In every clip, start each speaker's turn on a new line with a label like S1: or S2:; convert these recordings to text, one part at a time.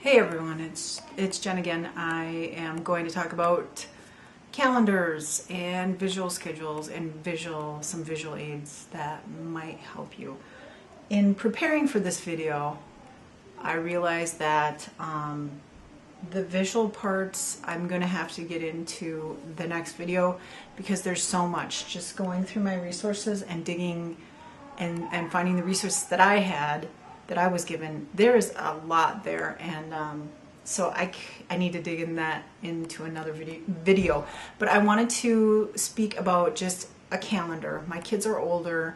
S1: Hey everyone, it's Jen again. I am going to talk about calendars and visual schedules and some visual aids that might help you. In preparing for this video, I realized that the visual parts I'm going to have to get into the next video because there's so much. Just going through my resources and digging and finding the resources that I was given, there is a lot there, and so I need to dig into another video. But I wanted to speak about just a calendar. My kids are older.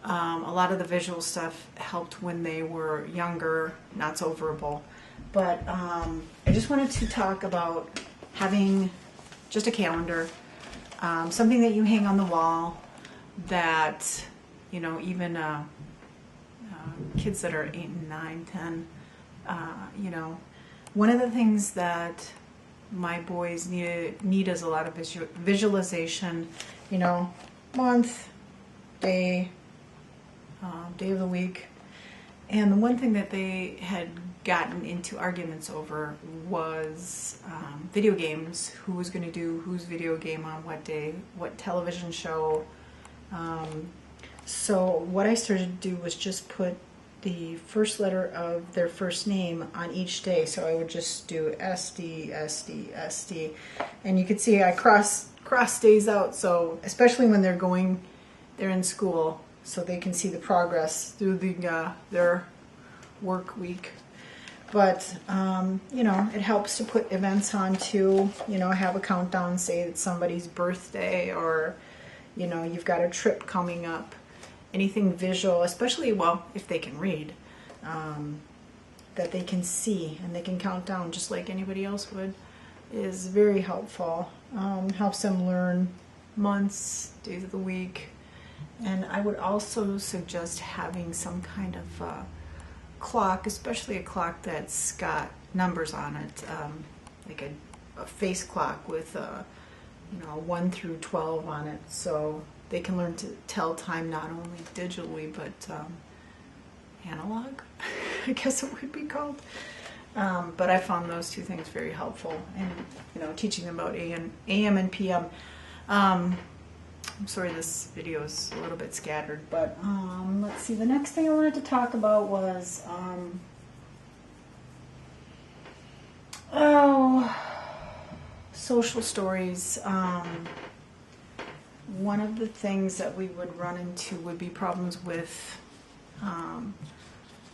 S1: A lot of the visual stuff helped when they were younger, not so verbal. But I just wanted to talk about having just a calendar, something that you hang on the wall that, you know, even kids that are 8 and 9, 10, you know, one of the things that my boys need is a lot of visualization, you know, month, day, day of the week. And the one thing that they had gotten into arguments over was video games, who was going to do whose video game on what day, what television show. So what I started to do was just put the first letter of their first name on each day. So I would just do SD, SD, SD. And you could see I cross days out, so especially when they're in school, so they can see the progress through their work week. But, you know, it helps to put events on too. You know, have a countdown, say it's somebody's birthday, or, you know, you've got a trip coming up. Anything visual, especially, well, if they can read, that they can see and they can count down just like anybody else would, is very helpful. Helps them learn months, days of the week. And I would also suggest having some kind of clock, especially a clock that's got numbers on it, like a face clock with, you know, 1 through 12 on it, so they can learn to tell time not only digitally but analog, I guess it would be called. But I found those two things very helpful, and you know, teaching them about AM and PM. I'm sorry this video is a little bit scattered, but let's see. The next thing I wanted to talk about was social stories. One of the things that we would run into would be problems with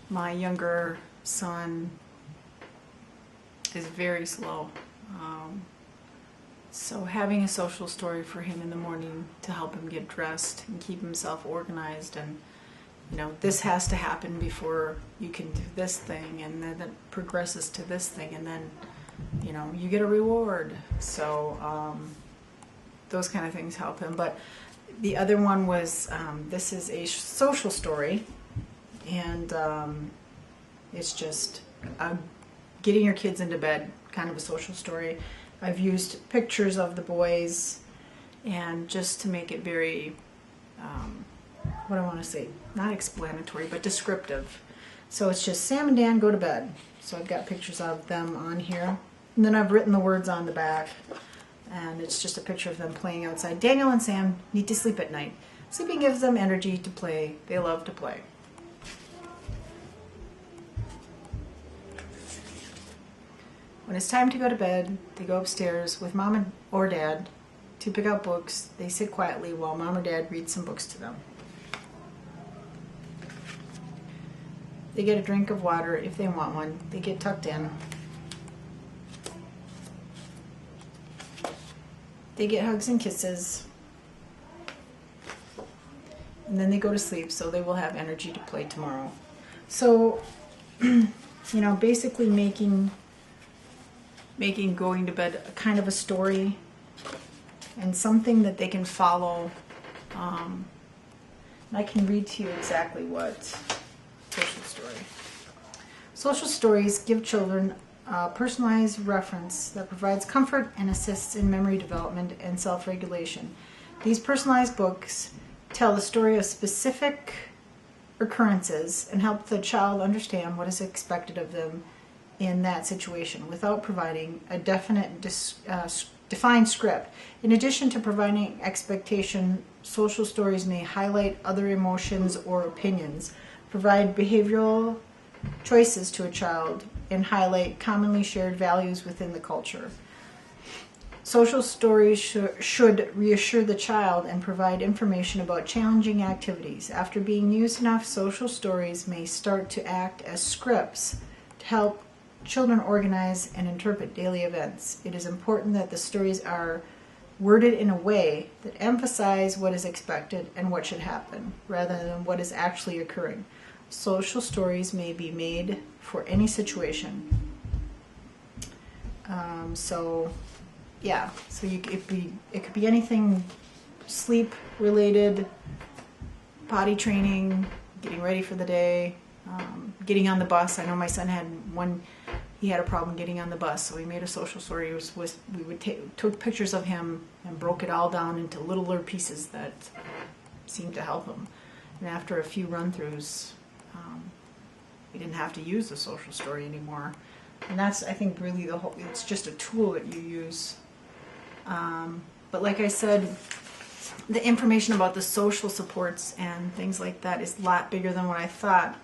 S1: my younger son is very slow. So having a social story for him in the morning to help him get dressed and keep himself organized, and you know, this has to happen before you can do this thing, and then it progresses to this thing, and then, you know, you get a reward. So those kind of things help him. But the other one was, this is a social story, and it's just getting your kids into bed, kind of a social story. I've used pictures of the boys, and just to make it very, what do I want to say, not explanatory, but descriptive. So it's just Sam and Dan go to bed. So I've got pictures of them on here, and then I've written the words on the back. And it's just a picture of them playing outside. Daniel and Sam need to sleep at night. Sleeping gives them energy to play. They love to play. When it's time to go to bed, they go upstairs with mom or dad to pick out books. They sit quietly while mom or dad reads some books to them. They get a drink of water if they want one. They get tucked in. They get hugs and kisses, and then they go to sleep, so they will have energy to play tomorrow. So, you know, basically making going to bed a kind of a story and something that they can follow. And I can read to you exactly what social story. Social stories give children a personalized reference that provides comfort and assists in memory development and self-regulation. These personalized books tell the story of specific occurrences and help the child understand what is expected of them in that situation without providing a definite defined script. In addition to providing expectation, social stories may highlight other emotions or opinions, provide behavioral choices to a child, and highlight commonly shared values within the culture. Social stories should reassure the child and provide information about challenging activities. After being used enough, social stories may start to act as scripts to help children organize and interpret daily events. It is important that the stories are worded in a way that emphasize what is expected and what should happen, rather than what is actually occurring. Social stories may be made for any situation. So it could be anything: sleep related, potty training, getting ready for the day, getting on the bus. I know my son had one. He had a problem getting on the bus, so we made a social story. Took pictures of him and broke it all down into littler pieces that seemed to help him. And after a few run-throughs, we didn't have to use the social story anymore. And that's, I think, really it's just a tool that you use. But like I said, the information about the social supports and things like that is a lot bigger than what I thought.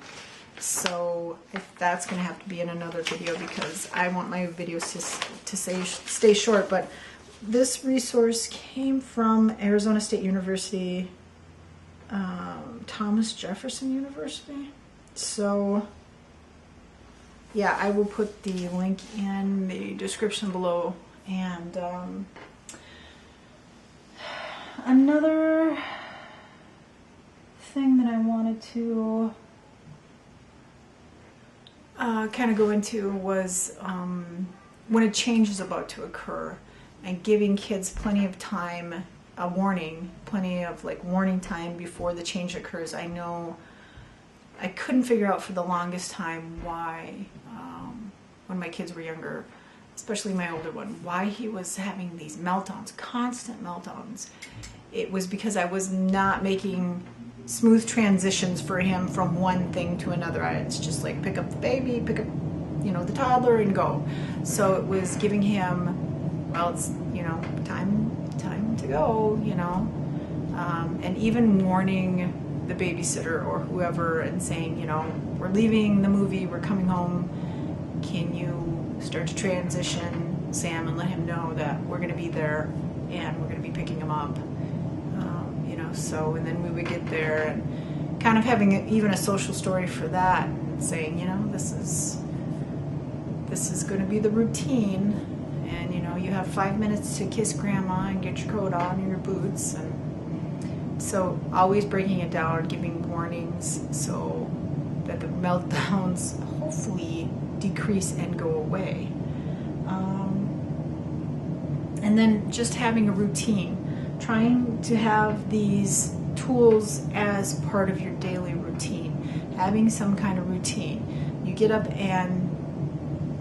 S1: So if that's going to have to be in another video, because I want my videos to stay short. But this resource came from Arizona State University, Thomas Jefferson University. So yeah, I will put the link in the description below. And another thing that I wanted to kind of go into was when a change is about to occur, and giving kids plenty of time, a warning, plenty of warning time before the change occurs. I know I couldn't figure out for the longest time why, when my kids were younger, especially my older one, why he was having these meltdowns, constant meltdowns. It was because I was not making smooth transitions for him from one thing to another. It's just like pick up the baby, pick up, the toddler, and go. So it was giving him, well, it's, time to go, and even warning the babysitter or whoever and saying, we're leaving the movie, we're coming home. Can you start to transition Sam and let him know that we're going to be there and we're going to be picking him up? So, and then we would get there and kind of having even a social story for that, saying, this is going to be the routine, and you have 5 minutes to kiss grandma and get your coat on and your boots. And so always breaking it down, giving warnings so that the meltdowns hopefully decrease and go away. And then just having a routine. Trying to have these tools as part of your daily routine. Having some kind of routine. You get up and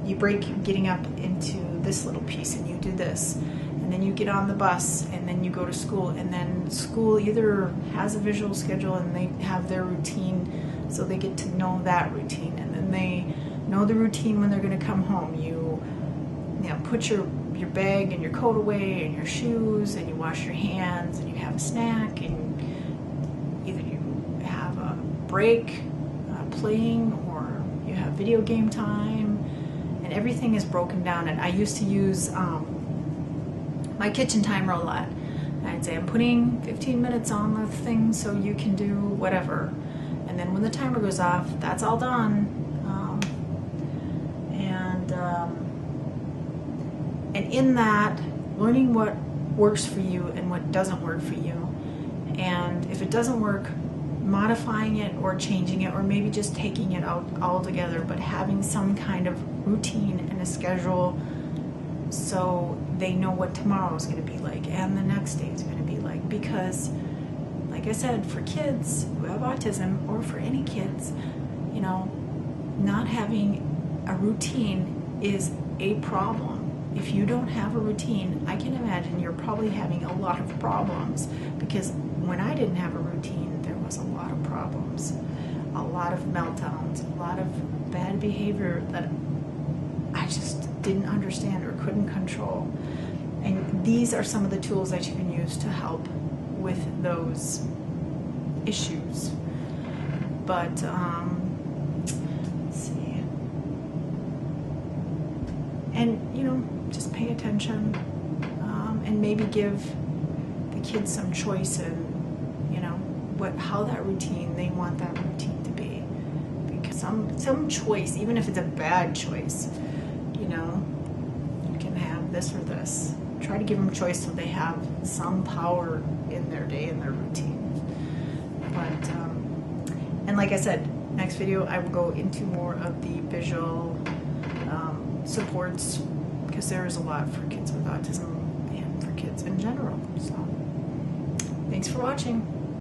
S1: you break getting up into this little piece, and you do this. And then you get on the bus, and then you go to school. And then school either has a visual schedule and they have their routine, so they get to know that routine. And then they know the routine when they're going to come home. You put your bag and your coat away and your shoes, and you wash your hands, and you have a snack, and either you have a break playing, or you have video game time, and everything is broken down. And I used to use my kitchen timer a lot. I'd say, I'm putting 15 minutes on the thing so you can do whatever, and then when the timer goes off, that's all done. And in that, learning what works for you and what doesn't work for you. And if it doesn't work, modifying it or changing it, or maybe just taking it out altogether, but having some kind of routine and a schedule so they know what tomorrow is going to be like and the next day is going to be like. Because, like I said, for kids who have autism, or for any kids, not having a routine is a problem. If you don't have a routine, I can imagine you're probably having a lot of problems, because when I didn't have a routine, there was a lot of problems, a lot of meltdowns, a lot of bad behavior that didn't understand or couldn't control. And these are some of the tools that you can use to help with those issues. But let's see. And you know, just pay attention, and maybe give the kids some choice in, you know, how that routine, they want that routine to be. Because some choice, even if it's a bad choice, you know, you can have this or this. Try to give them choice so they have some power in their day and their routine. But and like I said, next video I will go into more of the visual supports, because there is a lot for kids with autism and for kids in general. So thanks for watching.